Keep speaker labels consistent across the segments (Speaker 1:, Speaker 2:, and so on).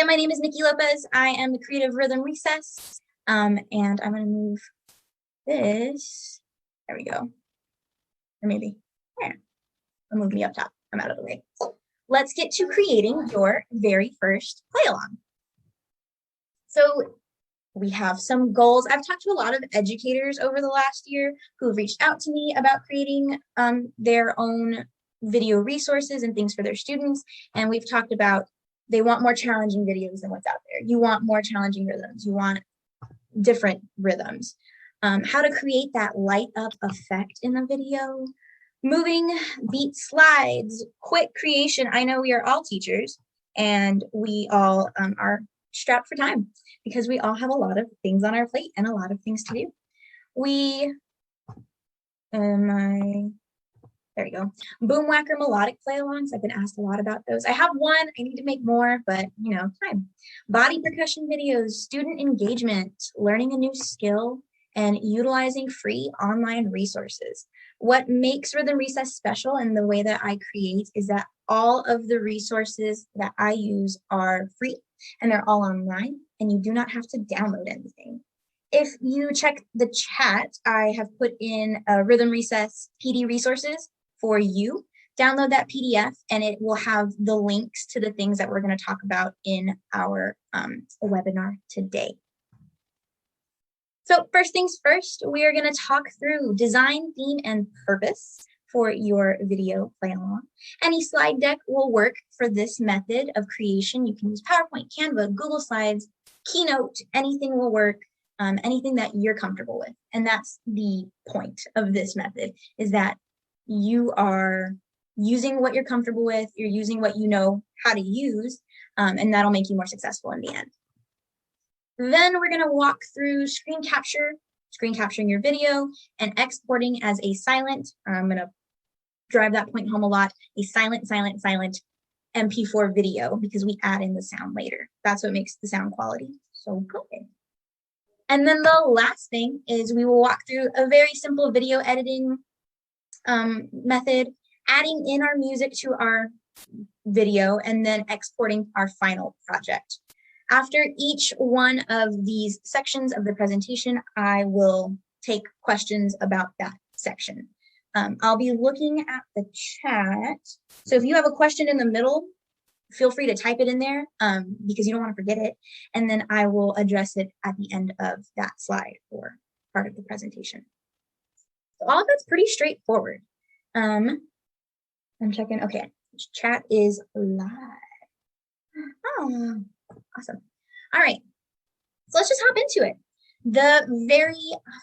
Speaker 1: Again, my name is Nikki Lopez. I am the creative Rhythm Recess, and I'm going to move this. There we go. Or maybe there. I'll move me up top. I'm out of the way. Let's get to creating your very first play along. So we have some goals. I've talked to a lot of educators over the last year who have reached out to me about creating their own video resources and things for their students. And we've talked about they want more challenging videos than what's out there. You want more challenging rhythms. You want different rhythms. How to create that light up effect in the video. Moving beat slides, quick creation. I know we are all teachers and we all are strapped for time because we all have a lot of things on our plate and a lot of things to do. There we go. Boom whacker melodic play alongs. I've been asked a lot about those. I have one, I need to make more, but time. Body percussion videos, student engagement, learning a new skill, and utilizing free online resources. What makes Rhythm Recess special and the way that I create is that all of the resources that I use are free and they're all online and you do not have to download anything. If you check the chat, I have put in a Rhythm Recess PD resources for you. Download that PDF and it will have the links to the things that we're going to talk about in our webinar today. So first things first, we are going to talk through design, theme, and purpose for your video play along. Any slide deck will work for this method of creation. You can use PowerPoint, Canva, Google Slides, Keynote, anything will work, anything that you're comfortable with. And that's the point of this method, is that you are using what you're comfortable with, you're using what you know how to use, and that'll make you more successful in the end. Then we're going to walk through screen capturing your video, and exporting as a silent. I'm going to drive that point home a lot. A silent MP4 video, because we add in the sound later. That's what makes the sound quality so good. And then the last thing is we will walk through a very simple video editing method, adding in our music to our video, and then exporting our final project. After each one of these sections of the presentation, I will take questions about that section. I'll be looking at the chat. So if you have a question in the middle, feel free to type it in there because you don't want to forget it. And then I will address it at the end of that slide or part of the presentation. So all of that's pretty straightforward. I'm checking. Okay, chat is live. Oh. Awesome. All right, so let's just hop into it. The very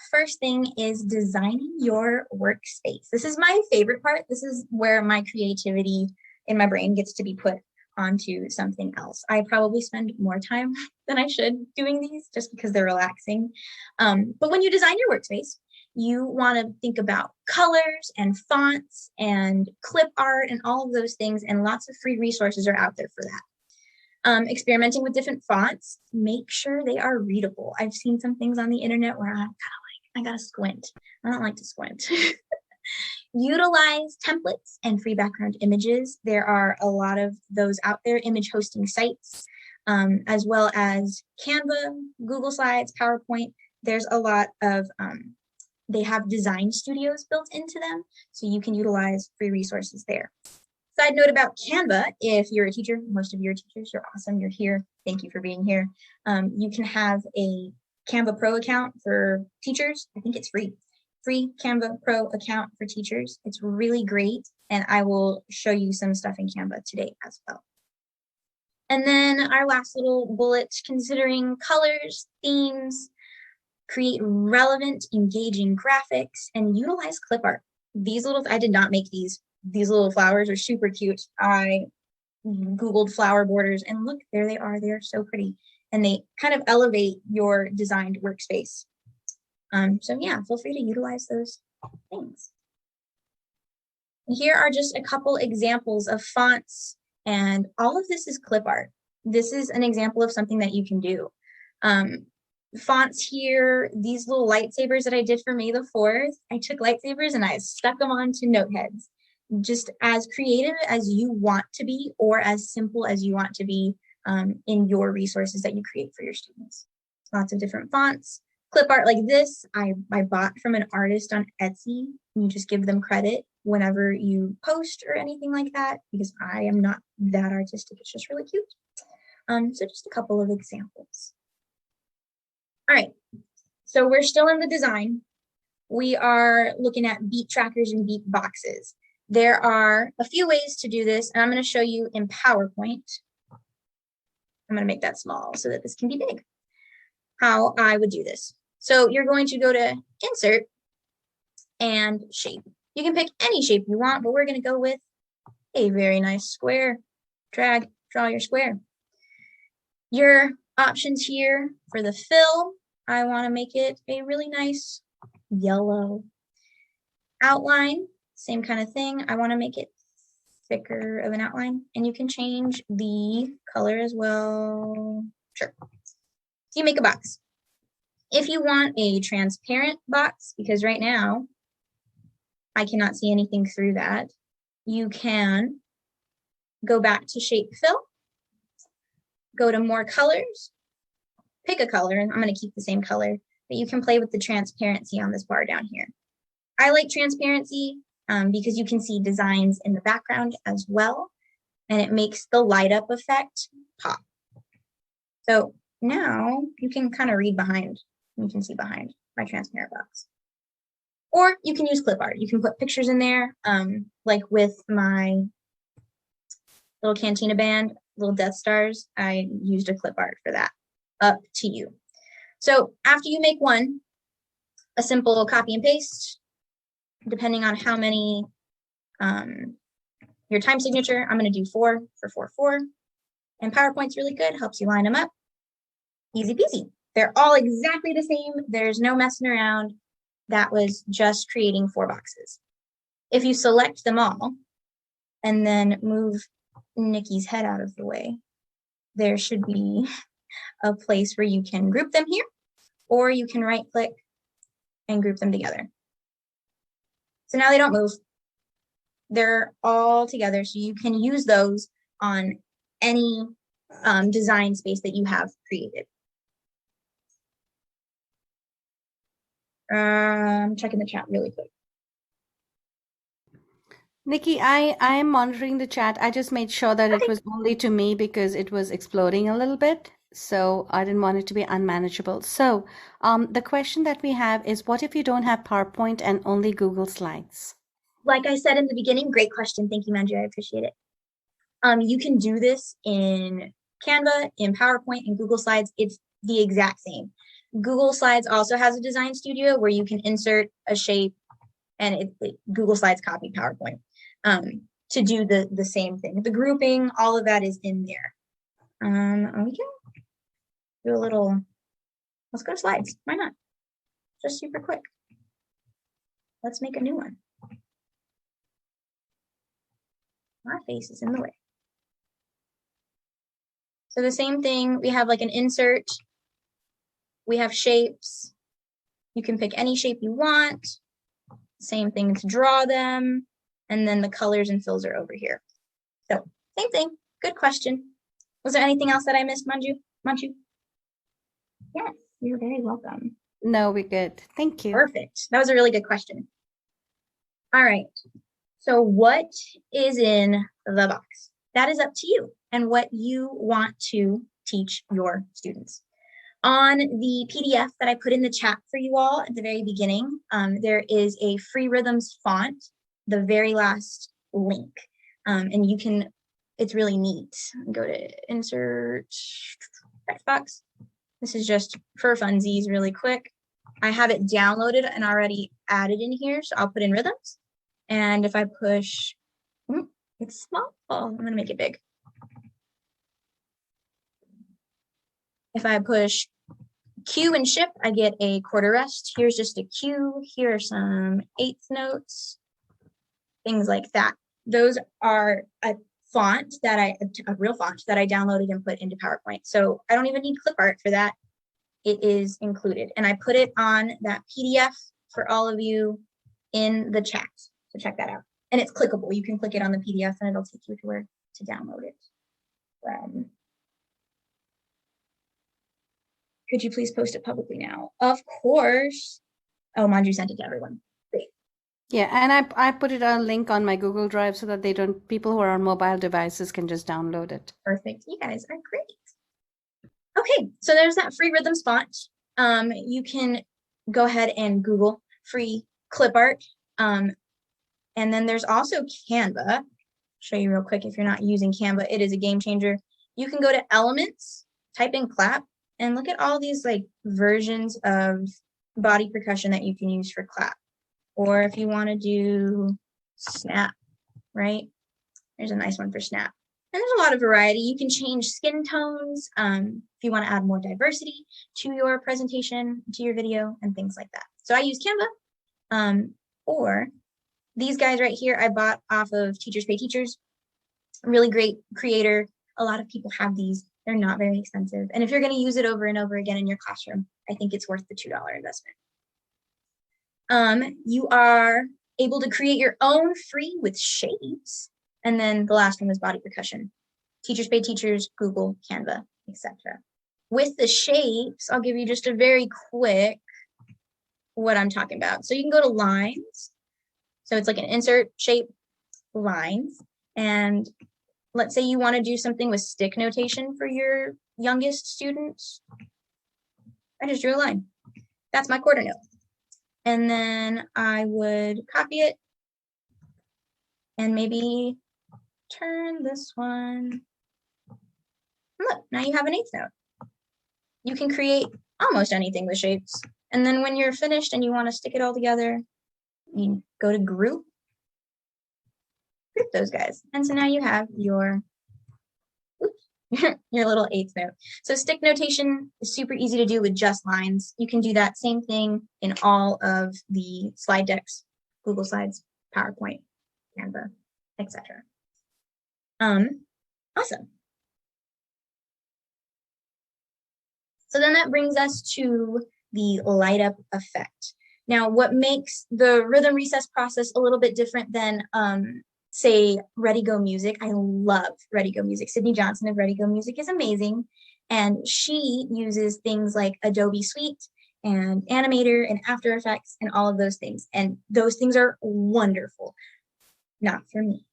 Speaker 1: first thing is designing your workspace. This is my favorite part. This is where my creativity in my brain gets to be put onto something else. I probably spend more time than I should doing these just because they're relaxing. But when you design your workspace, you want to think about colors and fonts and clip art and all of those things, and lots of free resources are out there for that. Experimenting with different fonts, make sure they are readable. I've seen some things on the internet where I'm kind of like, I gotta squint. I don't like to squint. Utilize templates and free background images. There are a lot of those out there, image hosting sites, as well as Canva, Google Slides, PowerPoint. There's a lot of, they have design studios built into them, so you can utilize free resources there. Side note about Canva, if you're a teacher, most of you are teachers, you're awesome, you're here, thank you for being here. You can have a Canva Pro account for teachers. I think it's free. Free Canva Pro account for teachers. It's really great, and I will show you some stuff in Canva today as well. And then our last little bullet, considering colors, themes, create relevant, engaging graphics, and utilize clip art. These little, I did not make these. These little flowers are super cute. I Googled flower borders and look, there they are. They're so pretty. And they kind of elevate your designed workspace. So yeah, feel free to utilize those things. And here are just a couple examples of fonts, and all of this is clip art. This is an example of something that you can do. Fonts here, these little lightsabers that I did for May the 4th, I took lightsabers and I stuck them onto note heads. Just as creative as you want to be, or as simple as you want to be, in your resources that you create for your students. Lots of different fonts. Clip art like this, I bought from an artist on Etsy. You just give them credit whenever you post or anything like that, because I am not that artistic. It's just really cute. So just a couple of examples. All right, so we're still in the design. We are looking at beat trackers and beat boxes. There are a few ways to do this, and I'm going to show you in PowerPoint. I'm going to make that small so that this can be big. How I would do this. So you're going to go to Insert and Shape. You can pick any shape you want, but we're going to go with a very nice square. Drag, draw your square. Your options here for the fill, I want to make it a really nice yellow. Outline, same kind of thing. I want to make it thicker of an outline, and you can change the color as well. Sure. So you make a box. If you want a transparent box, because right now I cannot see anything through that, you can go back to Shape Fill, go to More Colors, pick a color, and I'm going to keep the same color, but you can play with the transparency on this bar down here. I like transparency because you can see designs in the background as well, and it makes the light up effect pop. So now you can kind of read behind. You can see behind my transparent box. Or you can use clip art. You can put pictures in there, like with my little Cantina band, little Death Stars. I used a clip art for that. Up to you. So after you make one, a simple copy and paste, depending on how many, your time signature, I'm going to do 4 for 4, 4. And PowerPoint's really good, helps you line them up. Easy peasy. They're all exactly the same. There's no messing around. That was just creating 4 boxes. If you select them all and then move Nikki's head out of the way, there should be a place where you can group them here, or you can right click and group them together. So now they don't move. They're all together, so you can use those on any design space that you have created. Checking the chat really quick.
Speaker 2: Nikki, I am monitoring the chat. I just made sure that it was only to me because it was exploding a little bit. So I didn't want it to be unmanageable. So the question that we have is, what if you don't have PowerPoint and only Google Slides?
Speaker 1: Like I said in the beginning, great question. Thank you, Manju. I appreciate it. You can do this in Canva, in PowerPoint, in Google Slides. It's the exact same. Google Slides also has a design studio where you can insert a shape, and Google Slides copy PowerPoint to do the same thing. The grouping, all of that is in there. We can do a little, let's go to slides. Why not? Just super quick. Let's make a new one. My face is in the way. So the same thing, we have like an insert. We have shapes. You can pick any shape you want. Same thing to draw them. And then the colors and fills are over here. So same thing. Good question. Was there anything else that I missed, Manju? Yes, you're very welcome.
Speaker 2: No, we're good. Thank you.
Speaker 1: Perfect. That was a really good question. All right. So what is in the box? That is up to you and what you want to teach your students. On the PDF that I put in the chat for you all at the very beginning, there is a Free Rhythms font, the very last link. And you can, it's really neat. Go to insert text box. This is just for funsies really quick. I have it downloaded and already added in here, so I'll put in rhythms. And if I push, it's small. Oh, I'm gonna make it big. If I push Q and shift, I get a quarter rest. Here's just a Q. Here are some eighth notes, things like that. Those are a font that a real font that I downloaded and put into PowerPoint. So I don't even need clip art for that. It is included. And I put it on that PDF for all of you in the chat. So check that out. And it's clickable. You can click it on the PDF and it'll take you to where to download it from. Could you please post it publicly now? Of course. Oh, Manju sent it to everyone. Great.
Speaker 2: Yeah, and I put it a link on my Google Drive so that people who are on mobile devices can just download it.
Speaker 1: Perfect. You guys are great. Okay, so there's that free rhythm spot. You can go ahead and Google free clip art. And then there's also Canva. Show you real quick if you're not using Canva. It is a game changer. You can go to Elements, type in clap, and look at all these like versions of body percussion that you can use for clap. Or if you want to do snap, right? There's a nice one for snap. And there's a lot of variety. You can change skin tones if you want to add more diversity to your presentation, to your video, and things like that. So I use Canva, or these guys right here I bought off of Teachers Pay Teachers. Really great creator. A lot of people have these. They're not very expensive. And if you're going to use it over and over again in your classroom, I think it's worth the $2 investment. You are able to create your own free with shapes. And then the last one was body percussion. Teachers Pay Teachers, Google, Canva, etc. With the shapes, I'll give you just a very quick what I'm talking about. So you can go to lines. So it's like an insert shape, lines. And let's say you want to do something with stick notation for your youngest students. I just drew a line. That's my quarter note. And then I would copy it and maybe turn this one. Look, now you have an eighth note. You can create almost anything with shapes. And then when you're finished and you want to stick it all together, you go to group those guys. And so now you have your little eighth note. So stick notation is super easy to do with just lines. You can do that same thing in all of the slide decks, Google Slides, PowerPoint, Canva, etc. Awesome. So then that brings us to the light up effect. Now, what makes the rhythm recess process a little bit different than say Ready Go Music. I love Ready Go Music. Sydney Johnson of Ready Go Music is amazing. And she uses things like Adobe Suite and Animator and After Effects and all of those things. And those things are wonderful. Not for me.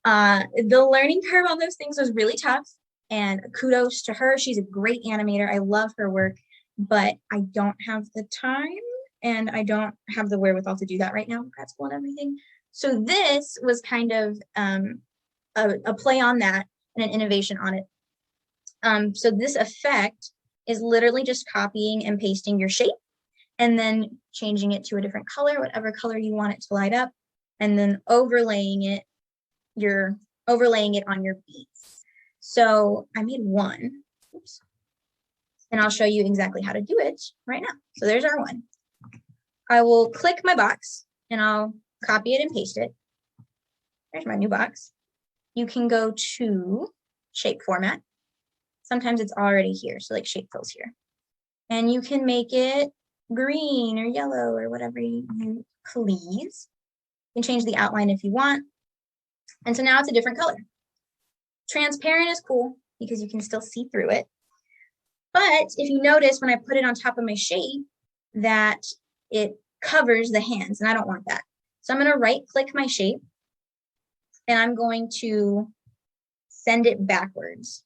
Speaker 1: The learning curve on those things was really tough. And kudos to her. She's a great animator. I love her work, but I don't have the time and I don't have the wherewithal to do that right now, grad school and everything. So this was kind of a play on that and an innovation on it. So this effect is literally just copying and pasting your shape and then changing it to a different color, whatever color you want it to light up, and then overlaying it on your beats. So I made one, oops, and I'll show you exactly how to do it right now. So there's our one. I will click my box and I'll copy it and paste it. There's my new box. You can go to shape format. Sometimes it's already here, so like shape fills here. And you can make it green or yellow or whatever you please. You can change the outline if you want. And so now it's a different color. Transparent is cool because you can still see through it. But if you notice when I put it on top of my shape that it covers the hands, and I don't want that. So I'm going to right click my shape and I'm going to send it backwards.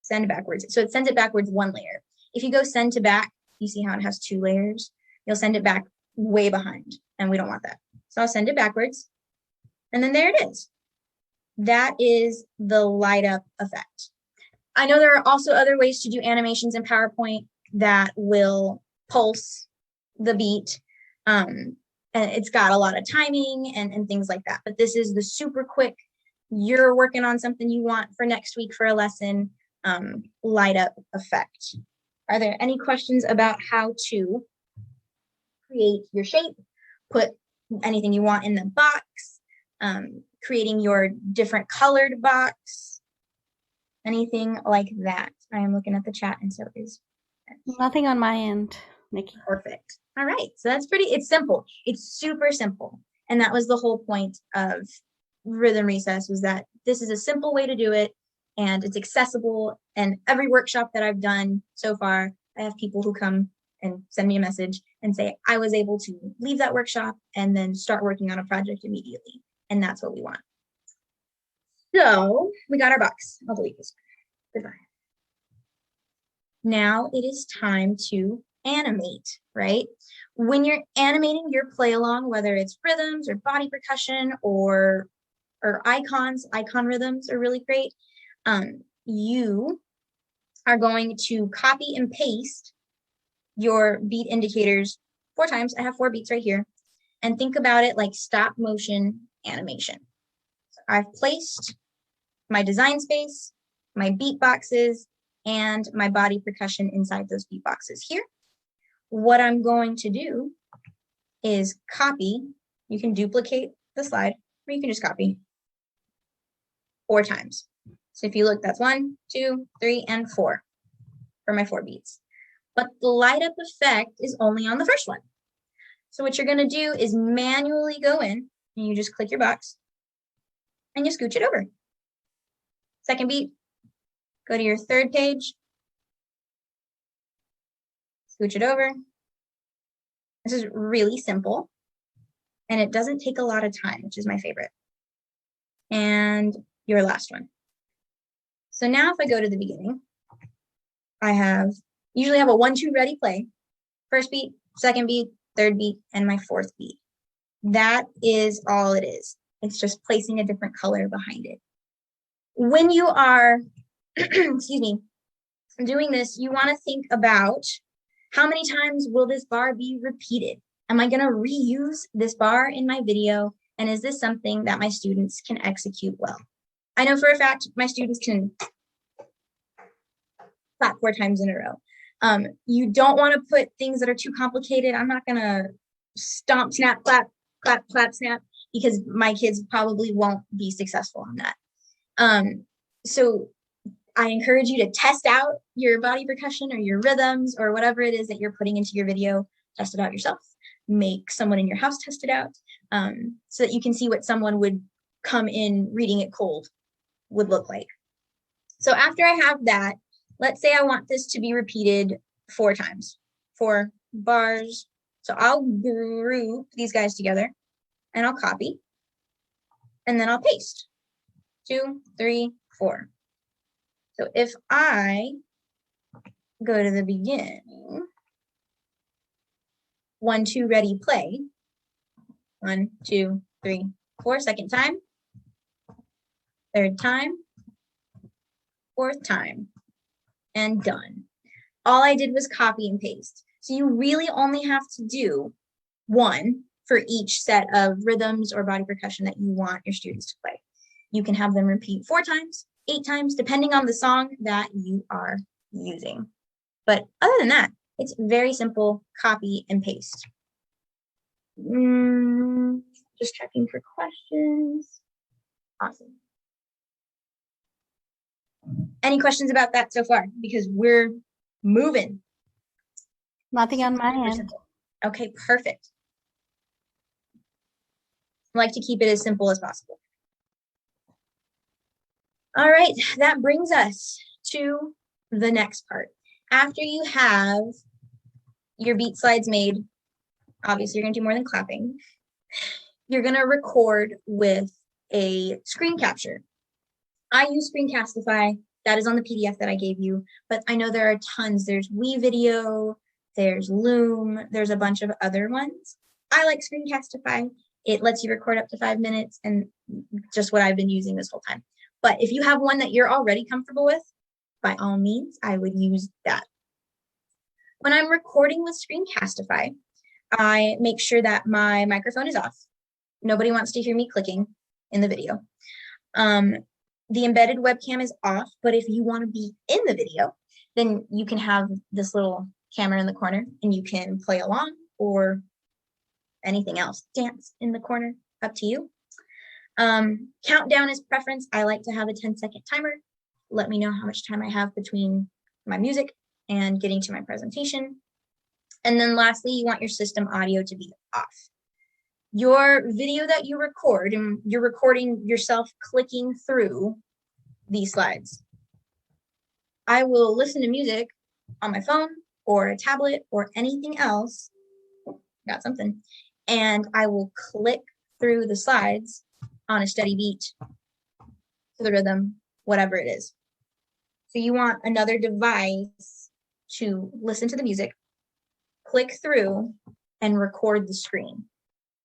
Speaker 1: Send backwards. So it sends it backwards one layer. If you go send to back, you see how it has two layers? You'll send it back way behind and we don't want that. So I'll send it backwards and then there it is. That is the light up effect. I know there are also other ways to do animations in PowerPoint that will pulse the beat. And it's got a lot of timing and things like that. But this is the super quick, you're working on something you want for next week for a lesson, light up effect. Are there any questions about how to create your shape, put anything you want in the box, creating your different colored box, anything like that? I am looking at the chat and so is.
Speaker 2: Nothing on my end, Nikki.
Speaker 1: Perfect. All right. So that's it's simple. It's super simple. And that was the whole point of Rhythm Recess, was that this is a simple way to do it and it's accessible. And every workshop that I've done so far, I have people who come and send me a message and say, I was able to leave that workshop and then start working on a project immediately. And that's what we want. So we got our box. I'll delete this. Goodbye. Now it is time to animate, right? When you're animating your play along, whether it's rhythms or body percussion or icons, icon rhythms are really great. You are going to copy and paste your beat indicators 4 times. I have 4 beats right here. And think about it like stop motion animation. So I've placed my design space, my beat boxes, and my body percussion inside those beat boxes here. What I'm going to do is copy. You can duplicate the slide, or you can just copy 4 times. So if you look, that's 1, 2, 3, and 4 for my 4 beats. But the light up effect is only on the first one. So what you're going to do is manually go in and you just click your box and you scooch it over. Second beat, go to your 3rd page, scooch it over. This is really simple and it doesn't take a lot of time, which is my favorite. And your last one. So now if I go to the beginning, I usually have a 1, 2 ready play, first beat, second beat, 3rd beat, and my 4th beat. That is all it is. It's just placing a different color behind it. When you are, excuse me, doing this, you want to think about how many times will this bar be repeated? Am I going to reuse this bar in my video? And is this something that my students can execute well? I know for a fact my students can clap 4 times in a row. You don't want to put things that are too complicated. I'm not going to stomp, snap, clap, clap, clap, snap, because my kids probably won't be successful on that. So I encourage you to test out your body percussion or your rhythms or whatever it is that you're putting into your video. Test it out yourself. Make someone in your house test it out so that you can see what someone would come in reading it cold would look like. So after I have that, let's say I want this to be repeated 4 times, 4 bars. So I'll group these guys together and I'll copy and then I'll paste 2, 3, 4. So if I go to the beginning, 1, 2, ready, play. 1, 2, 3, 4, second time, 3rd time, 4th time, and done. All I did was copy and paste. So you really only have to do 1 for each set of rhythms or body percussion that you want your students to play. You can have them repeat 4 times, 8 times, depending on the song that you are using. But other than that, it's very simple, copy and paste. Just checking for questions. Awesome. Any questions about that so far? Because we're moving.
Speaker 2: Nothing on my end.
Speaker 1: Okay, perfect. I like to keep it as simple as possible. All right, that brings us to the next part. After you have your beat slides made, obviously you're gonna do more than clapping. You're gonna record with a screen capture. I use Screencastify. That is on the PDF that I gave you, but I know there are tons. There's WeVideo, there's Loom, there's a bunch of other ones. I like Screencastify. It lets you record up to 5 minutes and just what I've been using this whole time. But if you have one that you're already comfortable with, by all means, I would use that. When I'm recording with Screencastify, I make sure that my microphone is off. Nobody wants to hear me clicking in the video. The embedded webcam is off, but if you want to be in the video, then you can have this little camera in the corner and you can play along or anything else. Dance in the corner, up to you. Countdown is preference. I like to have a 10-second timer. Let me know how much time I have between my music and getting to my presentation. And then lastly, you want your system audio to be off. Your video that you record, and you're recording yourself clicking through these slides. I will listen to music on my phone, or a tablet or anything else, got something, and I will click through the slides on a steady beat to the rhythm, whatever it is. So you want another device to listen to the music, click through, and record the screen.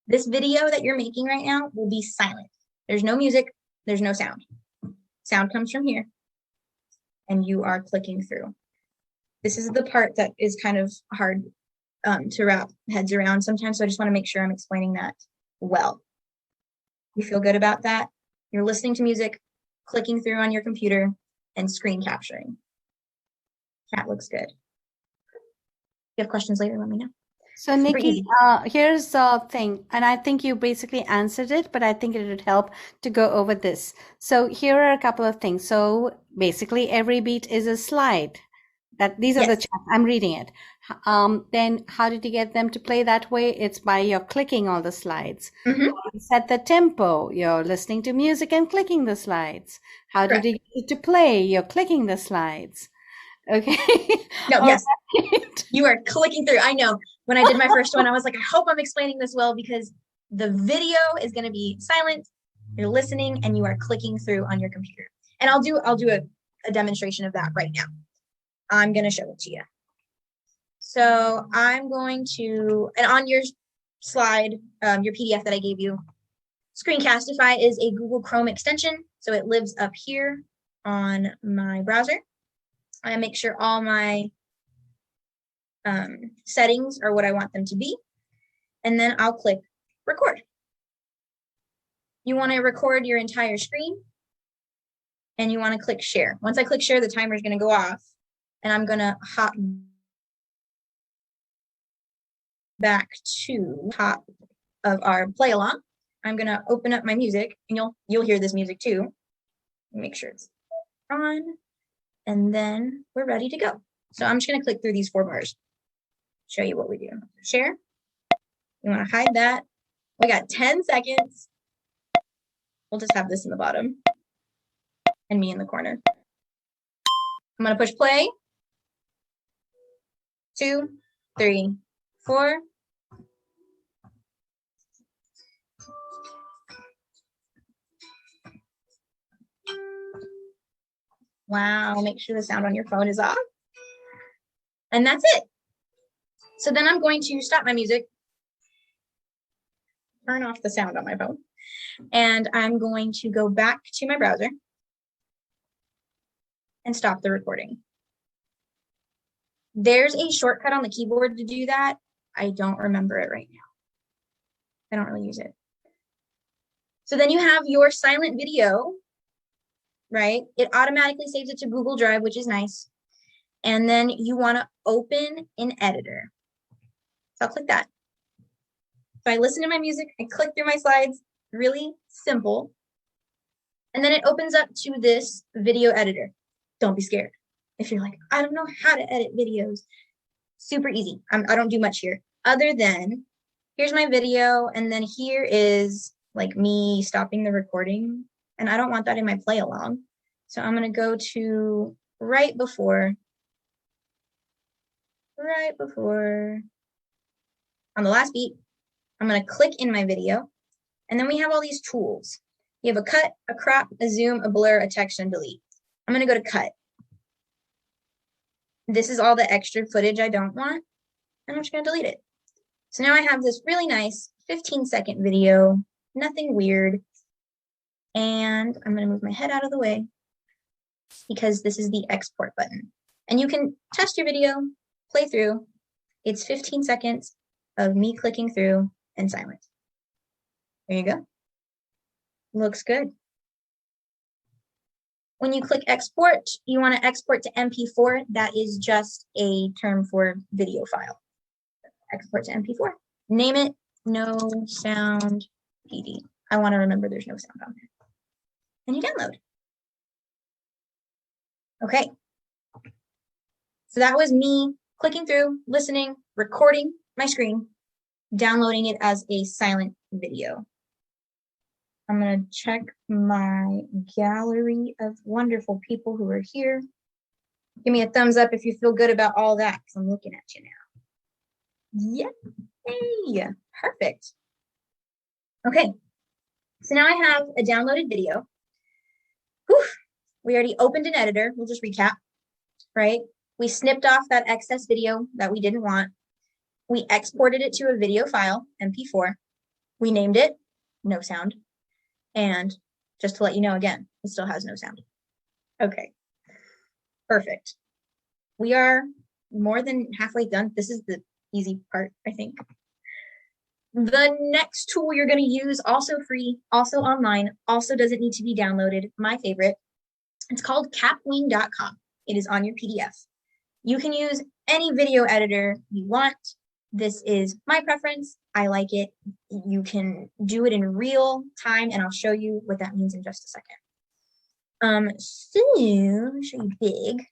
Speaker 1: This video that you're making right now will be silent. There's no music, there's no sound. Sound comes from here, and you are clicking through. This is the part that is kind of hard to wrap heads around sometimes, so I just want to make sure I'm explaining that well. You feel good about that? You're listening to music, clicking through on your computer, and screen capturing. That looks good. If you have questions later, let me know.
Speaker 2: So Nikki, here's the thing, and I think you basically answered it, but I think it would help to go over this. So here are a couple of things. So basically every beat is a slide. These are the chats. I'm reading it. Then how did you get them to play that way? It's by your clicking all the slides.
Speaker 1: Mm-hmm.
Speaker 2: Set the tempo. You're listening to music and clicking the slides. How did you get it to play? You're clicking the slides. Okay.
Speaker 1: No, yes. Right. You are clicking through. I know. When I did my first one, I was like, I hope I'm explaining this well, because the video is going to be silent. You're listening and you are clicking through on your computer. And I'll do a demonstration of that right now. I'm going to show it to you. So I'm going to, and on your slide, your PDF that I gave you, Screencastify is a Google Chrome extension. So it lives up here on my browser. I make sure all my settings are what I want them to be. And then I'll click record. You want to record your entire screen, and you want to click share. Once I click share, the timer is going to go off, and I'm going to hop back to top of our play along. I'm going to open up my music, and you'll hear this music too. Make sure it's on, and then we're ready to go. So I'm just going to click through these 4 bars, show you what we do. Share. You want to hide that. We got 10 seconds. We'll just have this in the bottom and me in the corner. I'm going to push play. 2, 3, 4. Wow, make sure the sound on your phone is off. And that's it. So then I'm going to stop my music, turn off the sound on my phone, and I'm going to go back to my browser and stop the recording. There's a shortcut on the keyboard to do that. I don't remember it right now. I don't really use it. So then you have your silent video, right? It automatically saves it to Google Drive, which is nice. And then you want to open an editor. So I'll click that. So I listen to my music, I click through my slides, really simple. And then it opens up to this video editor. Don't be scared. If you're like, I don't know how to edit videos, super easy. I don't do much here other than here's my video. And then here is like me stopping the recording. And I don't want that in my play along. So I'm going to go to right before on the last beat. I'm going to click in my video. And then we have all these tools. You have a cut, a crop, a zoom, a blur, a text, and delete. I'm going to go to cut. This is all the extra footage I don't want, and I'm just going to delete it. So now I have this really nice 15-second video, nothing weird. And I'm going to move my head out of the way because this is the export button. And you can test your video, play through. It's 15 seconds of me clicking through and silent. There you go. Looks good. When you click export, you want to export to MP4. That is just a term for video file. Export to MP4. Name it no sound PD. I want to remember there's no sound on there. And you download. Okay. So that was me clicking through, listening, recording my screen, downloading it as a silent video. I'm going to check my gallery of wonderful people who are here. Give me a thumbs up if you feel good about all that, because I'm looking at you now. Yay, perfect. Okay, so now I have a downloaded video. Whew. We already opened an editor. We'll just recap, right? We snipped off that excess video that we didn't want. We exported it to a video file, MP4. We named it No Sound. And just to let you know again, it still has no sound. Okay, perfect. We are more than halfway done. This is the easy part, I think. The next tool you're going to use, also free, also online, also doesn't need to be downloaded. My favorite. It's called capwing.com. It is on your PDF. You can use any video editor you want. This is my preference. I like it. You can do it in real time, and I'll show you what that means in just a second. So let me show you big.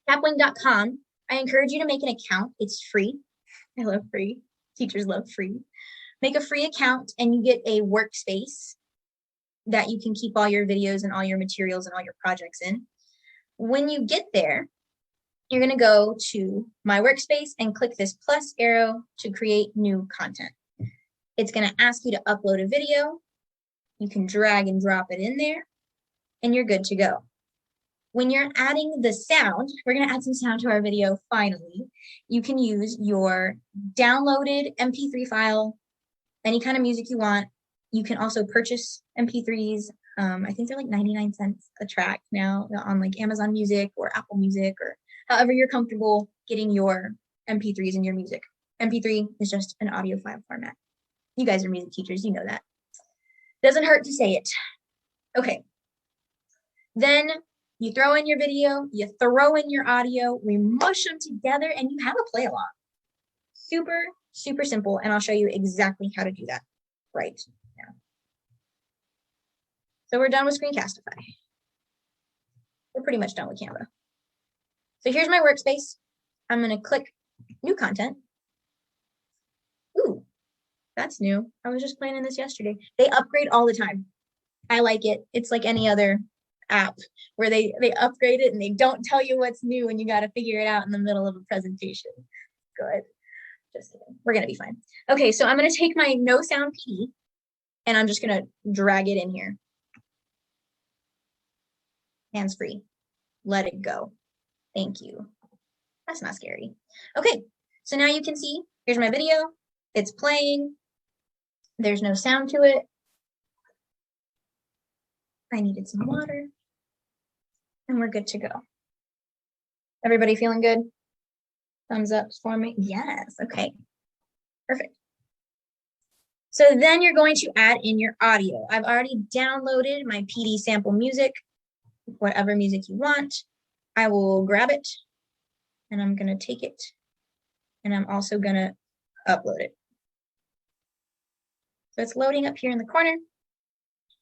Speaker 1: Capwing.com. I encourage you to make an account. It's free. I love free. Teachers love free. Make a free account and you get a workspace that you can keep all your videos and all your materials and all your projects in. When you get there, you're going to go to My Workspace and click this plus arrow to create new content. It's going to ask you to upload a video. You can drag and drop it in there, and you're good to go. When you're adding the sound, we're going to add some sound to our video finally. You can use your downloaded MP3 file, any kind of music you want. You can also purchase MP3s. I think they're like 99 cents a track now on like Amazon Music or Apple Music or however you're comfortable getting your MP3s and your music. MP3 is just an audio file format. You guys are music teachers, you know that. Doesn't hurt to say it. Okay. Then you throw in your video, you throw in your audio, we mush them together, and you have a play along. Super, super simple, and I'll show you exactly how to do that right now. So we're done with Screencastify. We're pretty much done with Canva. So here's my workspace. I'm going to click New Content. Ooh, that's new. I was just playing in this yesterday. They upgrade all the time. I like it. It's like any other app where they upgrade it and they don't tell you what's new and you got to figure it out in the middle of a presentation. Good. Just kidding. We're going to be fine. Okay, so I'm going to take my no sound PD and I'm just going to drag it in here. Hands free. Let it go. Thank you. That's not scary. Okay, so now you can see, here's my video. It's playing. There's no sound to it. I needed some water. And we're good to go. Everybody feeling good? Thumbs up for me. Yes, okay. Perfect. So then you're going to add in your audio. I've already downloaded my PD sample music, whatever music you want. I will grab it and I'm going to take it and I'm also going to upload it. So it's loading up here in the corner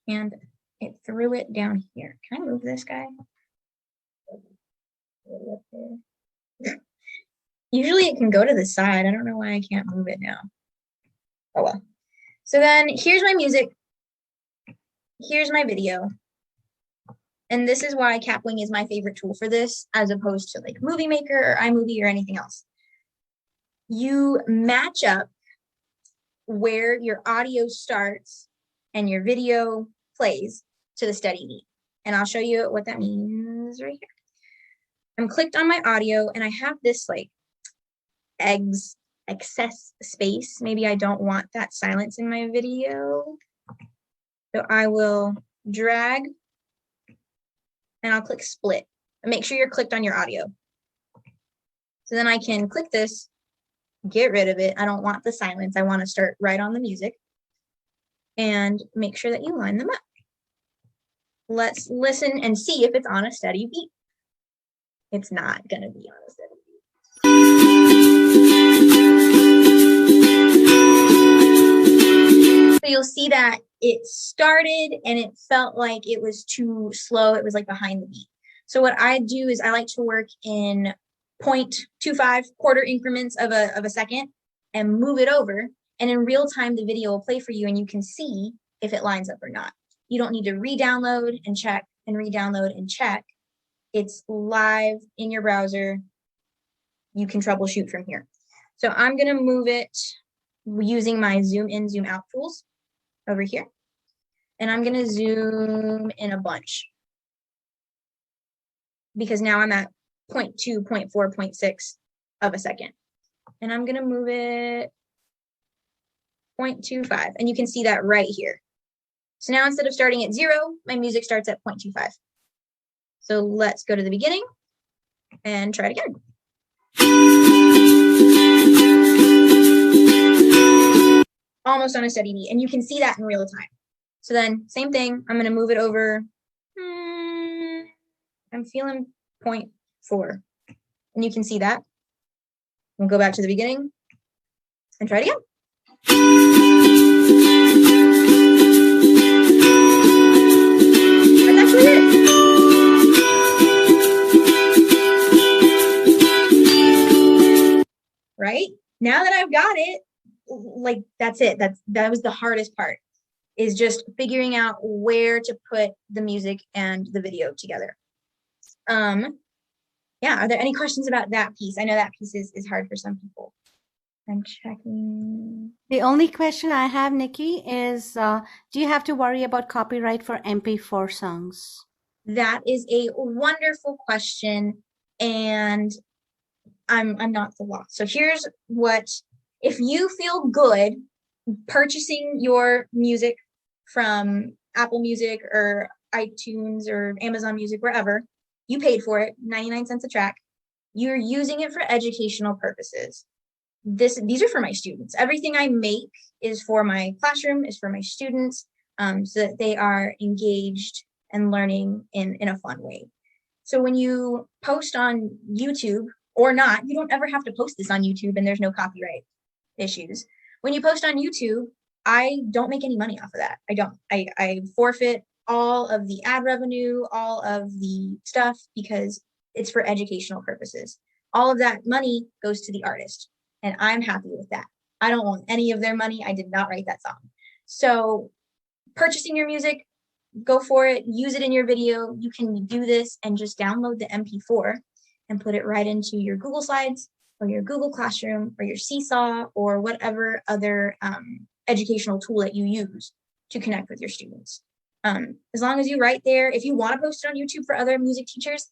Speaker 1: and it threw it down here. Can I move this guy? Usually it can go to the side. I don't know why I can't move it now. Oh well. So then here's my music. Here's my video. And this is why Capwing is my favorite tool for this, as opposed to like Movie Maker or iMovie or anything else. You match up where your audio starts and your video plays to the steady beat. And I'll show you what that means right here. I'm clicked on my audio and I have this like excess space. Maybe I don't want that silence in my video. So I will drag and I'll click split. And make sure you're clicked on your audio. So then I can click this, get rid of it. I don't want the silence. I want to start right on the music and make sure that you line them up. Let's listen and see if it's on a steady beat. It's not going to be on a steady beat. So you'll see that it started and it felt like it was too slow. It was like behind the beat. So what I do is I like to work in 0.25 quarter increments of a second and move it over. And in real time, the video will play for you and you can see if it lines up or not. You don't need to re-download and check and re-download and check. It's live in your browser. You can troubleshoot from here. So I'm going to move it using my zoom in, zoom out tools over here. And I'm going to zoom in a bunch because now I'm at 0.2, 0.4, 0.6 of a second. And I'm going to move it 0.25. And you can see that right here. So now instead of starting at 0, my music starts at 0.25. So let's go to the beginning and try it again. Almost on a steady beat. And you can see that in real time. So then same thing, I'm going to move it over. I'm feeling 0.4. And you can see that. We'll go back to the beginning and try it again. That's actually it. Right? Now that I've got it, like that's it. That was the hardest part, is just figuring out where to put the music and the video together. Yeah, are there any questions about that piece? I know that piece is hard for some people. I'm checking.
Speaker 2: The only question I have, Nikki, is do you have to worry about copyright for MP4 songs?
Speaker 1: That is a wonderful question, and I'm not the law. So here's what, if you feel good purchasing your music from Apple Music or iTunes or Amazon Music, wherever, you paid for it, 99 cents a track, you're using it for educational purposes. These are for my students. Everything I make is for my classroom, is for my students, so that they are engaged and learning in a fun way. So when you post on YouTube or not, you don't ever have to post this on YouTube and there's no copyright issues. When you post on YouTube, I don't make any money off of that. I don't. I forfeit all of the ad revenue, all of the stuff, because it's for educational purposes. All of that money goes to the artist, and I'm happy with that. I don't want any of their money. I did not write that song. So purchasing your music, go for it, use it in your video. You can do this and just download the MP4 and put it right into your Google Slides or your Google Classroom or your Seesaw or whatever other educational tool that you use to connect with your students. As long as you write there, if you want to post it on YouTube for other music teachers,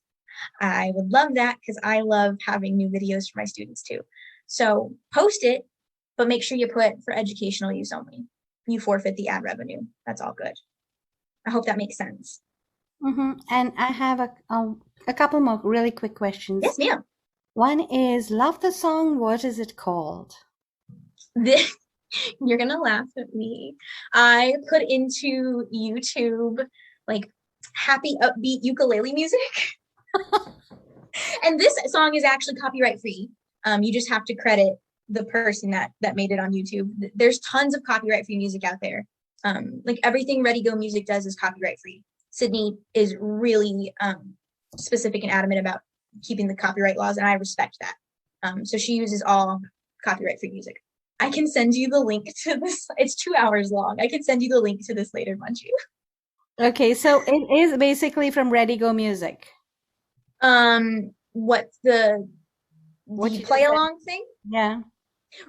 Speaker 1: I would love that, because I love having new videos for my students too. So post it, but make sure you put for educational use only. You forfeit the ad revenue. That's all good. I hope that makes sense.
Speaker 2: Mm-hmm. And I have a couple more really quick questions.
Speaker 1: Yes, ma'am.
Speaker 2: One is, love the song. What is it called?
Speaker 1: You're going to laugh at me. I put into YouTube like happy upbeat ukulele music. And this song is actually copyright free. You just have to credit the person that made it on YouTube. There's tons of copyright free music out there. Like everything Ready Go Music does is copyright free. Sydney is really specific and adamant about keeping the copyright laws, and I respect that. So she uses all copyright free music. I can send you the link to this. It's 2 hours long. I can send you the link to this later, Munchie.
Speaker 2: Okay, so it is basically from Ready Go Music.
Speaker 1: What's the play along thing?
Speaker 2: Yeah.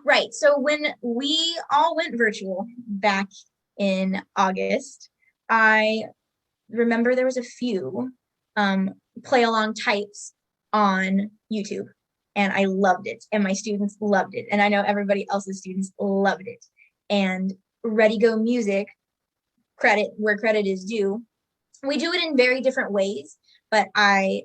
Speaker 1: Right. So when we all went virtual back in August, I remember there was a few play along types on YouTube, and I loved it, and my students loved it, and I know everybody else's students loved it. And Ready Go Music, credit where credit is due. We do it in very different ways, but I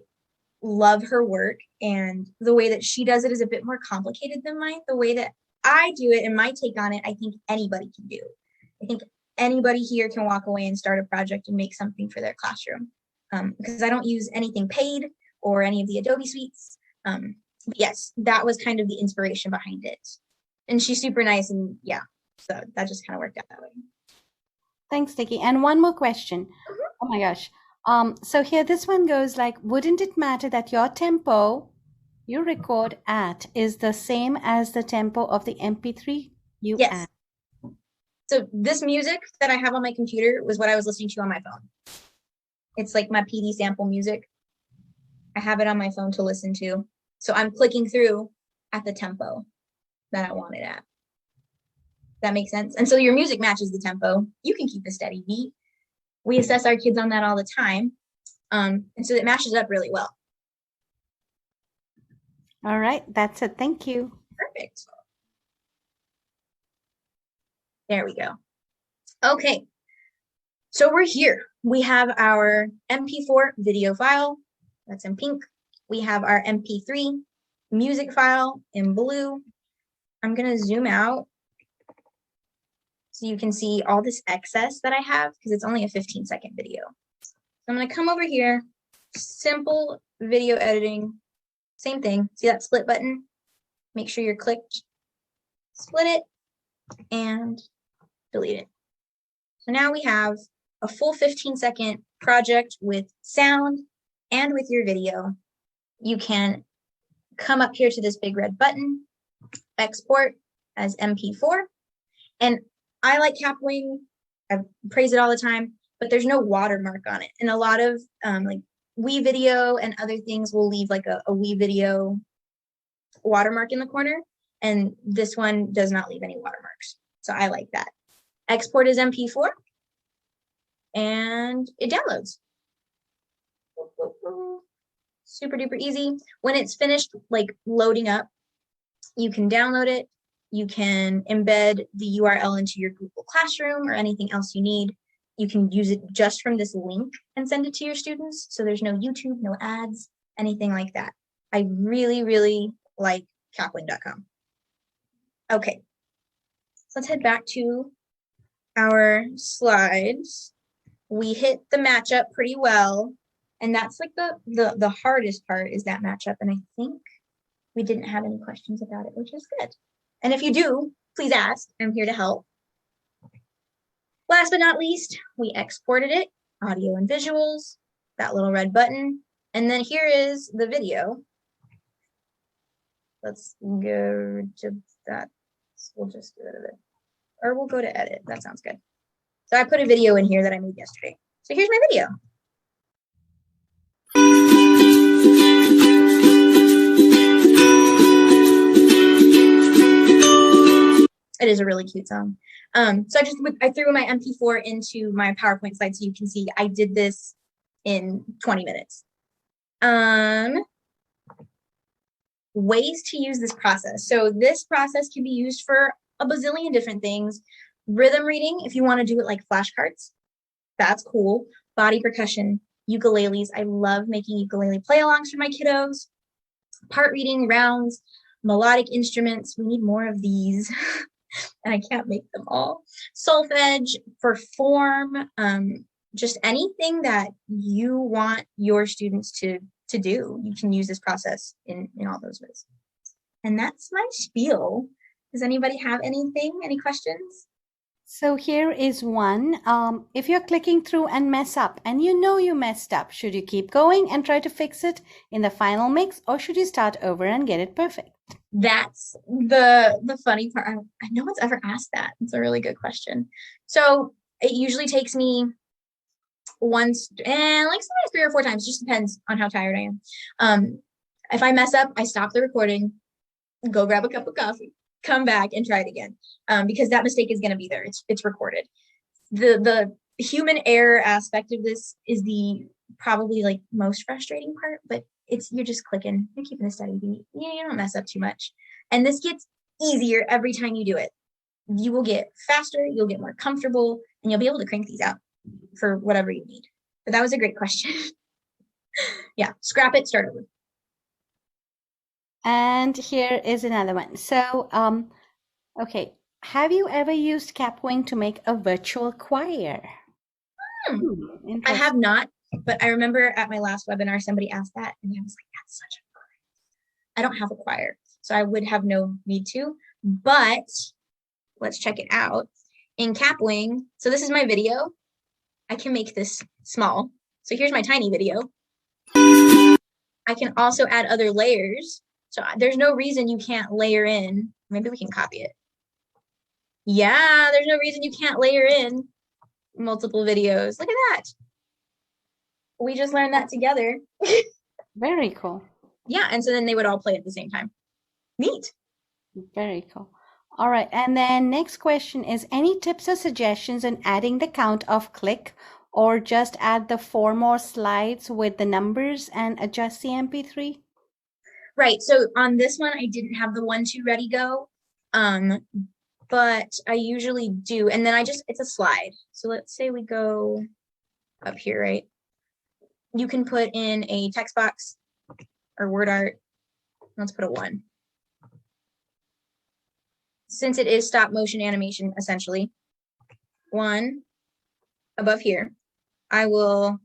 Speaker 1: love her work, and the way that she does it is a bit more complicated than mine. The way that I do it and my take on it, I think anybody can do. I think anybody here can walk away and start a project and make something for their classroom, because I don't use anything paid or any of the Adobe suites. But yes, that was kind of the inspiration behind it, and she's super nice, and yeah, so that just kind of worked out that way.
Speaker 2: Thanks, Nikki. And one more question.
Speaker 1: Mm-hmm.
Speaker 2: Oh my gosh. So here, this one goes like, wouldn't it matter that your tempo you record at is the same as the tempo of the MP3 you
Speaker 1: Yes.
Speaker 2: add?
Speaker 1: So this music that I have on my computer was what I was listening to on my phone. It's like my PD sample music. I have it on my phone to listen to. So I'm clicking through at the tempo that I want it at. That makes sense. And so your music matches the tempo. You can keep a steady beat. We assess our kids on that all the time. And so it matches up really well.
Speaker 2: All right, that's it. Thank you.
Speaker 1: Perfect. There we go. Okay. So we're here. We have our MP4 video file. That's in pink. We have our MP3 music file in blue. I'm going to zoom out so you can see all this excess that I have because it's only a 15-second video. So I'm going to come over here, simple video editing, same thing. See that split button? Make sure you're clicked, split it, and delete it. So now we have a full 15-second project with sound and with your video. You can come up here to this big red button, export as MP4. And I like Capwing. I praise it all the time, but there's no watermark on it. And a lot of like WeVideo and other things will leave like a WeVideo watermark in the corner. And this one does not leave any watermarks. So I like that. Export as MP4 and it downloads. Super duper easy. When it's finished like loading up, you can download it. You can embed the URL into your Google Classroom or anything else you need. You can use it just from this link and send it to your students. So there's no YouTube, no ads, anything like that. I really, really like capwing.com. Okay, so let's head back to our slides. We hit the matchup pretty well. And that's like the hardest part is that matchup. And I think we didn't have any questions about it, which is good. And if you do, please ask. I'm here to help. Last but not least, we exported it, audio and visuals, that little red button. And then here is the video. Let's go to that. We'll just get rid of it. Or we'll go to edit. That sounds good. So I put a video in here that I made yesterday. So here's my video. It is a really cute song. So I threw my MP4 into my PowerPoint slide so you can see I did this in 20 minutes. Ways to use this process. So this process can be used for a bazillion different things. Rhythm reading, if you want to do it like flashcards, that's cool. Body percussion, ukuleles. I love making ukulele play-alongs for my kiddos. Part reading, rounds, melodic instruments. We need more of these. And I can't make them all. Solfege for form, just anything that you want your students to do. You can use this process in all those ways. And that's my spiel. Does anybody have anything? Any questions?
Speaker 2: So here is one. If you're clicking through and mess up and you know you messed up, should you keep going and try to fix it in the final mix, or should you start over and get it perfect?
Speaker 1: That's the funny part. No one's ever asked that. It's a really good question. So it usually takes me once and like sometimes 3 or 4 times, just depends on how tired I am. If I mess up, I stop the recording, go grab a cup of coffee, come back and try it again. Because that mistake is going to be there. It's recorded. The human error aspect of this is the probably like most frustrating part, but you're just clicking, you're keeping a steady beat. You don't mess up too much. And this gets easier every time you do it. You will get faster, you'll get more comfortable, and you'll be able to crank these out for whatever you need. But that was a great question. Yeah, scrap it, start over.
Speaker 2: And here is another one. So, okay, have you ever used Capwing to make a virtual choir?
Speaker 1: I have not, but I remember at my last webinar, somebody asked that, and I was like, that's such a choir. I don't have a choir, so I would have no need to, but let's check it out. In Capwing, so this is my video. I can make this small. So here's my tiny video. I can also add other layers. So there's no reason you can't layer in. Maybe we can copy it. Yeah, there's no reason you can't layer in multiple videos. Look at that. We just learned that together.
Speaker 2: Very cool.
Speaker 1: Yeah, and so then they would all play at the same time. Neat.
Speaker 2: Very cool. All right. And then next question is any tips or suggestions on adding the count of click or just add the 4 more slides with the numbers and adjust the MP3?
Speaker 1: Right. So on this one, I didn't have the 1, 2, ready, go. But I usually do. And then it's a slide. So let's say we go up here, right? You can put in a text box or word art. Let's put a 1. Since it is stop motion animation, essentially, 1 above here, I will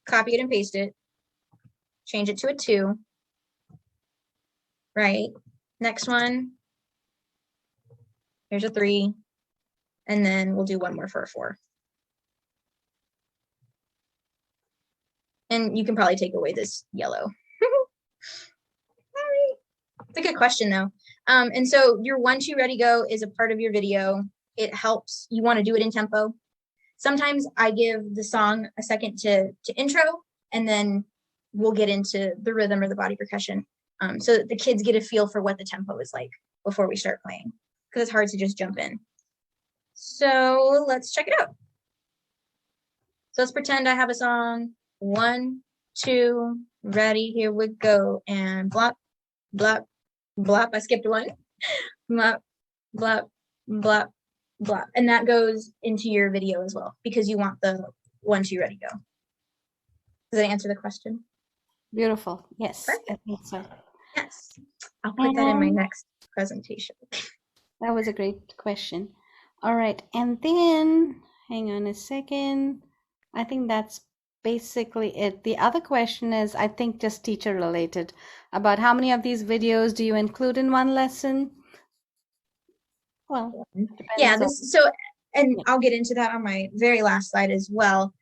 Speaker 1: copy it and paste it, change it to a 2, right? Next one, here's a 3, and then we'll do 1 more for a 4. And you can probably take away this yellow. It's a good question though. And so your 1, 2, ready, go is a part of your video. It helps, you want to do it in tempo. Sometimes I give the song a second to intro, and then we'll get into the rhythm or the body percussion, so that the kids get a feel for what the tempo is like before we start playing, because it's hard to just jump in. So let's check it out. So let's pretend I have a song. 1, 2, ready, here we go. And blop, blop, blop. I skipped 1. Blop, blop, blop, blop. And that goes into your video as well, because you want the 1, 2, ready, go. Does that answer the question?
Speaker 2: Beautiful. Yes,
Speaker 1: Perfect.
Speaker 2: I think so.
Speaker 1: Yes. I'll put that in my next presentation.
Speaker 2: That was a great question. All right. And then, hang on a second. I think that's basically it. The other question is, I think, just teacher related, about how many of these videos do you include in one lesson? Well,
Speaker 1: yeah,
Speaker 2: depends
Speaker 1: and I'll get into that on my very last slide as well.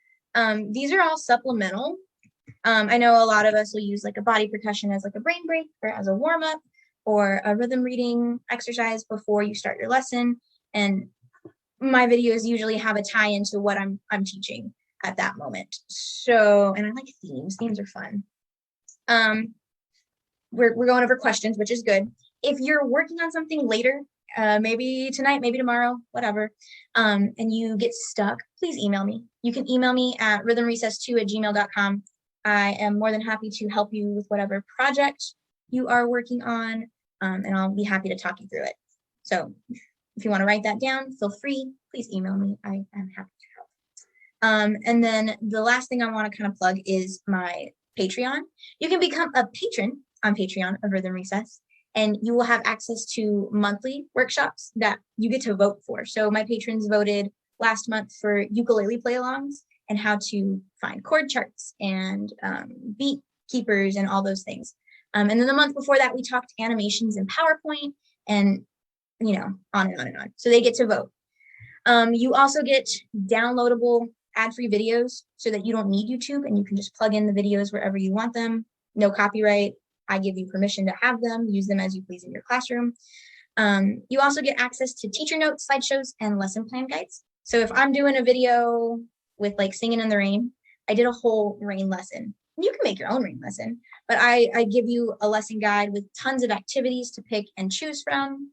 Speaker 1: These are all supplemental. I know a lot of us will use like a body percussion as like a brain break or as a warm up or a rhythm reading exercise before you start your lesson. And my videos usually have a tie into what I'm teaching at that moment. So, and I like themes. Themes are fun. We're going over questions, which is good. If you're working on something later, maybe tonight, maybe tomorrow, whatever, and you get stuck, please email me. You can email me at rhythmrecess2@gmail.com. I am more than happy to help you with whatever project you are working on, and I'll be happy to talk you through it. So if you want to write that down, feel free, please email me. I am happy to help. And then the last thing I want to kind of plug is my Patreon. You can become a patron on Patreon of Rhythm Recess, and you will have access to monthly workshops that you get to vote for. So my patrons voted last month for ukulele play-alongs and how to find chord charts and beat keepers and all those things. And then the month before that, we talked animations in PowerPoint and, you know, on and on and on. So they get to vote. You also get downloadable ad-free videos so that you don't need YouTube and you can just plug in the videos wherever you want them. No copyright. I give you permission to have them, use them as you please in your classroom. You also get access to teacher notes, slideshows, and lesson plan guides. So if I'm doing a video with like singing in the rain, I did a whole rain lesson. You can make your own rain lesson, but I give you a lesson guide with tons of activities to pick and choose from,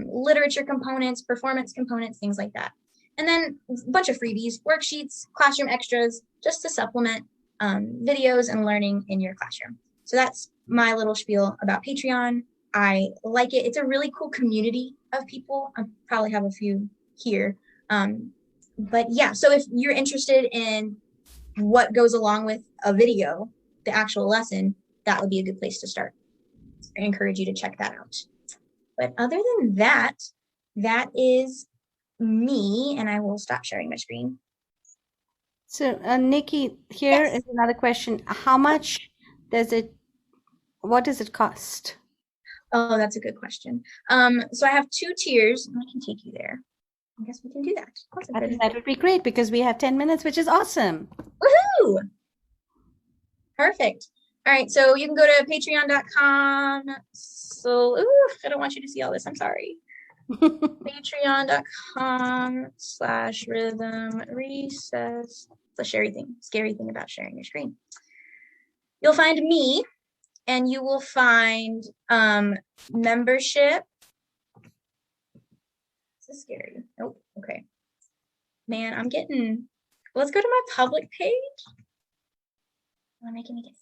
Speaker 1: literature components, performance components, things like that. And then a bunch of freebies, worksheets, classroom extras, just to supplement videos and learning in your classroom. So that's my little spiel about Patreon. I like it. It's a really cool community of people. I probably have a few here. But yeah, so if you're interested in what goes along with a video, the actual lesson, that would be a good place to start. I encourage you to check that out. But other than that, that is me, and I will stop sharing my screen.
Speaker 2: So, Nikki, here
Speaker 1: Yes.
Speaker 2: is another question. How much what does it cost?
Speaker 1: Oh, that's a good question. So I have 2 tiers, and I can take you there. I guess we can do that.
Speaker 2: I think that would be great because we have 10 minutes, which is awesome.
Speaker 1: Woohoo! Perfect. All right, so you can go to patreon.com. So, I don't want you to see all this. I'm sorry. Patreon.com/rhythm recess. It's a scary thing about sharing your screen. You'll find me, and you will find membership. This is scary. Nope. Okay. Man, I'm getting, let's go to my public page. Am I making me get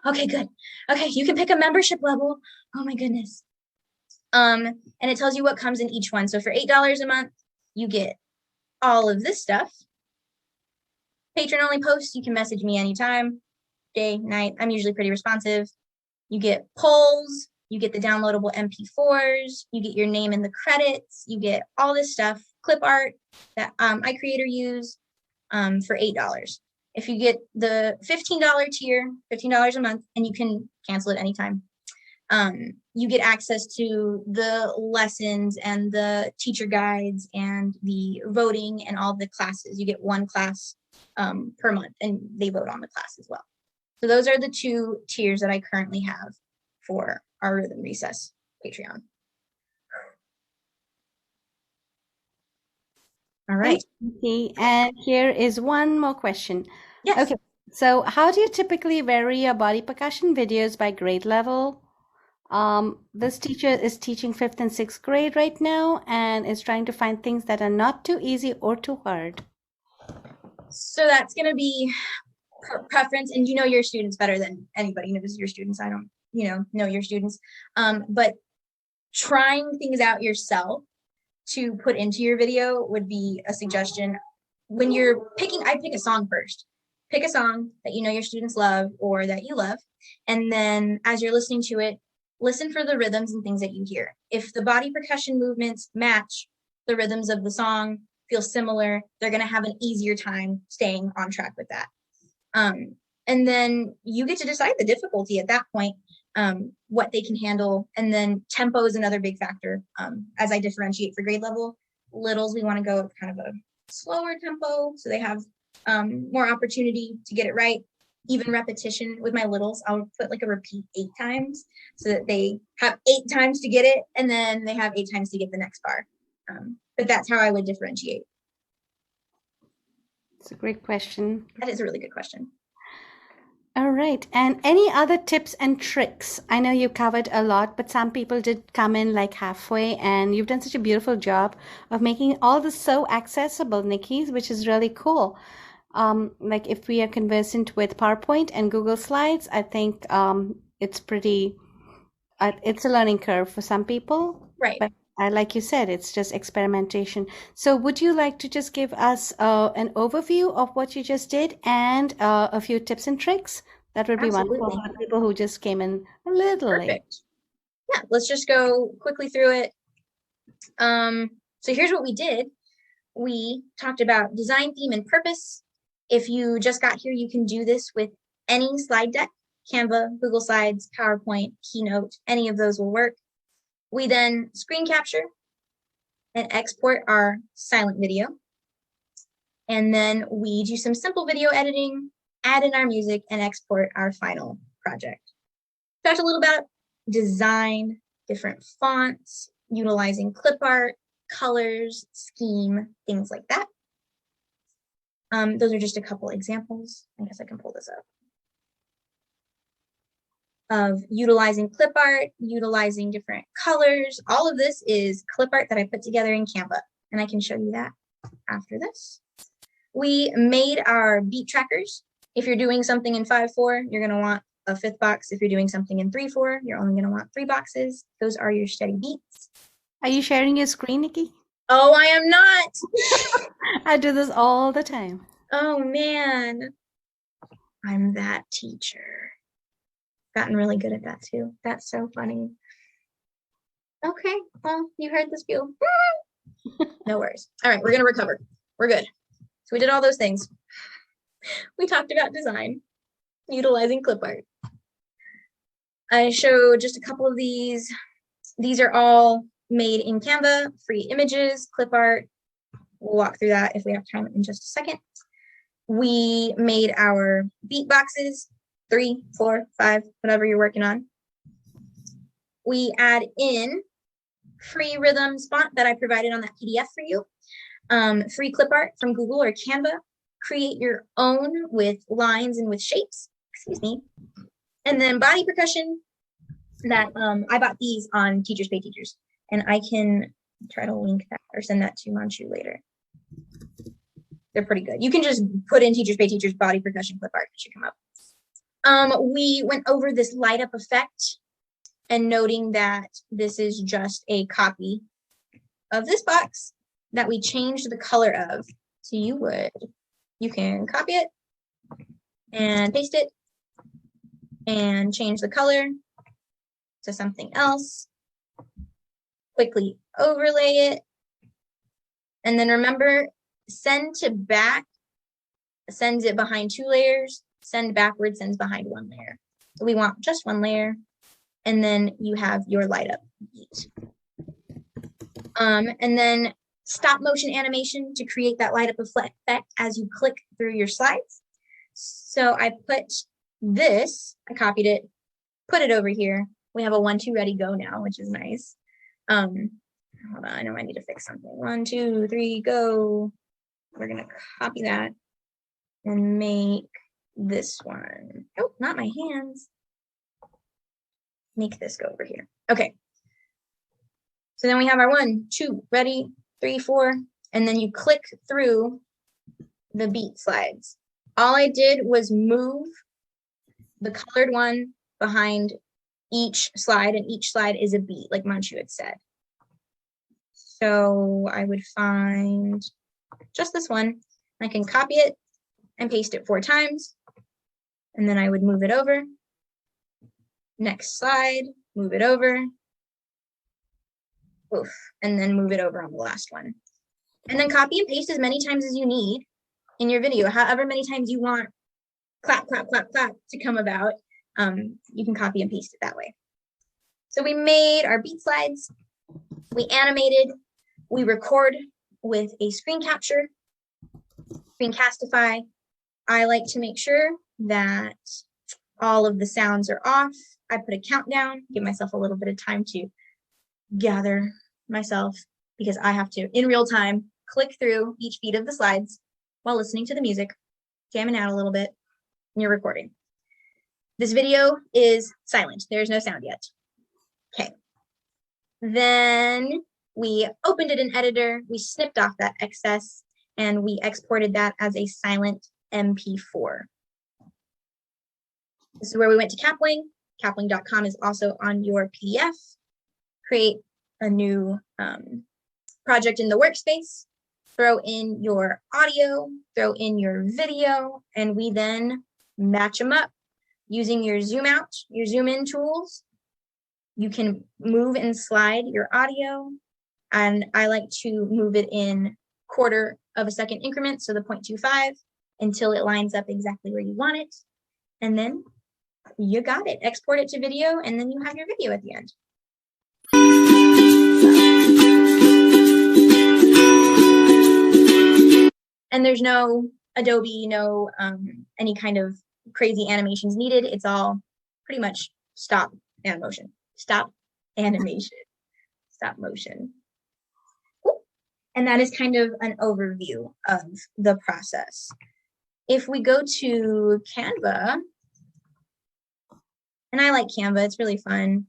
Speaker 1: okay, good. Okay, you can pick a membership level. Oh my goodness. And it tells you what comes in each one. So for $8 a month, you get all of this stuff. Patron only posts, you can message me anytime, day, night. I'm usually pretty responsive. You get polls, you get the downloadable MP4s, you get your name in the credits, you get all this stuff, clip art that I create or use for $8. If you get the $15 tier, $15 a month, and you can cancel it anytime. You get access to the lessons and the teacher guides and the voting and all the classes. You get one class per month, and they vote on the class as well. So those are the two tiers that I currently have for our Rhythm Recess Patreon. All right.
Speaker 2: Okay, and here is one more question.
Speaker 1: Yes.
Speaker 2: Okay, so how do you typically vary your body percussion videos by grade level? This teacher is teaching 5th and 6th grade right now and is trying to find things that are not too easy or too hard.
Speaker 1: So that's going to be preference, and you know your students better than anybody knows your students. I don't, know your students. But trying things out yourself to put into your video would be a suggestion. When you're picking, I pick a song first. Pick a song that you know your students love or that you love. And then as you're listening to it, listen for the rhythms and things that you hear. If the body percussion movements match the rhythms of the song, feel similar, they're going to have an easier time staying on track with that. And then you get to decide the difficulty at that point, what they can handle. And then tempo is another big factor. As I differentiate for grade level, littles, we want to go with kind of a slower tempo so they have more opportunity to get it right. Even repetition with my littles, I'll put like a repeat 8 times so that they have 8 times to get it, and then they have 8 times to get the next bar. But that's how I would differentiate.
Speaker 2: It's a great question.
Speaker 1: That is a really good question.
Speaker 2: All right. And any other tips and tricks? I know you covered a lot, but some people did come in like halfway, and you've done such a beautiful job of making all this so accessible, Nikki, which is really cool. Like if we are conversant with PowerPoint and Google Slides, I think it's pretty, it's a learning curve for some people.
Speaker 1: Right.
Speaker 2: But like you said, it's just experimentation. So would you like to just give us an overview of what you just did and a few tips and tricks? That would be wonderful for people who just came in a little late.
Speaker 1: Yeah, let's just go quickly through it. So here's what we did. We talked about design, theme, and purpose. If you just got here, you can do this with any slide deck, Canva, Google Slides, PowerPoint, Keynote, any of those will work. We then screen capture and export our silent video. And then we do some simple video editing, add in our music, and export our final project. Talked a little about design, different fonts, utilizing clip art, colors, scheme, things like that. Those are just a couple examples. I guess I can pull this up. Of utilizing clip art, utilizing different colors. All of this is clip art that I put together in Canva, and I can show you that after this. We made our beat trackers. If you're doing something in 5/4, you're going to want a 5th box. If you're doing something in 3/4, you're only going to want 3 boxes. Those are your steady beats.
Speaker 2: Are you sharing your screen, Nikki?
Speaker 1: Oh, I am not.
Speaker 2: I do this all the time.
Speaker 1: Oh, man. I'm that teacher. Gotten really good at that too. That's so funny. Okay, well, you heard the spiel. No worries. All right, we're gonna recover. We're good. So we did all those things. We talked about design, utilizing clip art. I showed just a couple of these. These are all made in Canva, free images, clip art. We'll walk through that if we have time in just a second. We made our beat boxes. 3, 4, 5, whatever you're working on. We add in free rhythms font that I provided on that PDF for you. Free clip art from Google or Canva. Create your own with lines and with shapes. Excuse me. And then body percussion, that I bought these on Teachers Pay Teachers, and I can try to link that or send that to Manchu later. They're pretty good. You can just put in Teachers Pay Teachers body percussion clip art, it should come up. We went over this light up effect and noting that this is just a copy of this box that we changed the color of. So you can copy it and paste it and change the color to something else, quickly overlay it, and then remember, send to back sends it behind 2 layers, send backward sends behind 1 layer. So we want just 1 layer, and then you have your light up beat. And then stop motion animation to create that light up effect as you click through your slides. So I put this, I copied it, put it over here. We have a 1, 2, ready, go now, which is nice. Hold on, I know I need to fix something. 1, 2, 3, go. We're gonna copy that and make this one. Oh, not my hands. Make this go over here. Okay. So then we have our 1, 2, ready, 3, 4, and then you click through the beat slides. All I did was move the colored one behind each slide, and each slide is a beat, like Manchu had said. So I would find just this one. I can copy it and paste it 4 times, and then I would move it over. Next slide, move it over. Oof, and then move it over on the last one. And then copy and paste as many times as you need in your video, however many times you want clap, clap, clap, clap to come about. You can copy and paste it that way. So we made our beat slides, we animated, we record with a screen capture, Screencastify. I like to make sure that all of the sounds are off. I put a countdown, give myself a little bit of time to gather myself, because I have to, in real time, click through each beat of the slides while listening to the music, jamming out a little bit, and you're recording. This video is silent. There's no sound yet. Okay. Then we opened it in editor, we snipped off that excess, and we exported that as a silent MP4. This is where we went to Capwing. Capwing.com is also on your PDF. Create a new project in the workspace, throw in your audio, throw in your video, and we then match them up using your zoom out, your zoom in tools. You can move and slide your audio, and I like to move it in 1/4 of a second increments, so the 0.25, until it lines up exactly where you want it. And then you got it. Export it to video, and then you have your video at the end. And there's no Adobe, no any kind of crazy animations needed. It's all pretty much stop animation. Stop animation. Stop motion. Cool. And that is kind of an overview of the process. If we go to Canva, and I like Canva, it's really fun.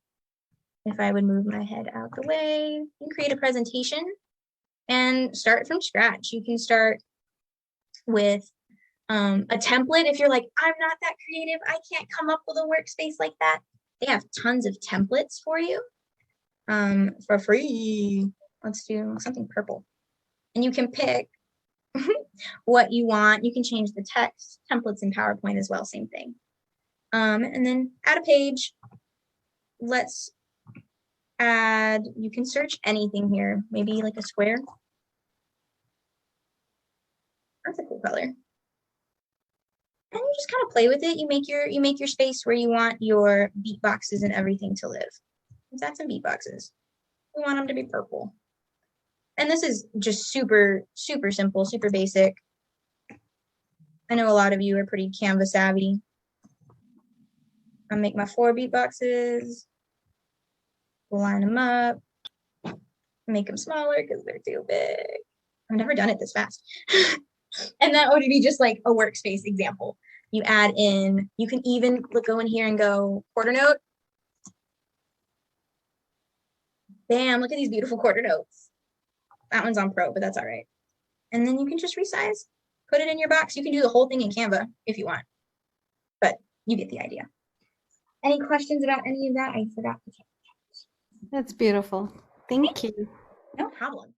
Speaker 1: If I would move my head out the way, you can create a presentation and start from scratch. You can start with a template. If you're like, I'm not that creative, I can't come up with a workspace like that, they have tons of templates for you for free. Let's do something purple. And you can pick what you want. You can change the text, templates in PowerPoint as well, same thing. And then add a page. Let's add, you can search anything here, maybe like a square. That's a cool color. And you just kind of play with it. You make your space where you want your beat boxes and everything to live. Let's add some beat boxes. We want them to be purple. And this is just super, super simple, super basic. I know a lot of you are pretty Canva savvy. I'll make my 4 beat boxes, line them up, make them smaller because they're too big. I've never done it this fast. And that would be just like a workspace example. You add in, you can even go in here and go quarter note. Bam, look at these beautiful quarter notes. That one's on Pro, but that's all right. And then you can just resize, put it in your box. You can do the whole thing in Canva if you want, but you get the idea. Any questions about any of that? I forgot to check.
Speaker 2: That's beautiful. Thank you.
Speaker 1: No problem.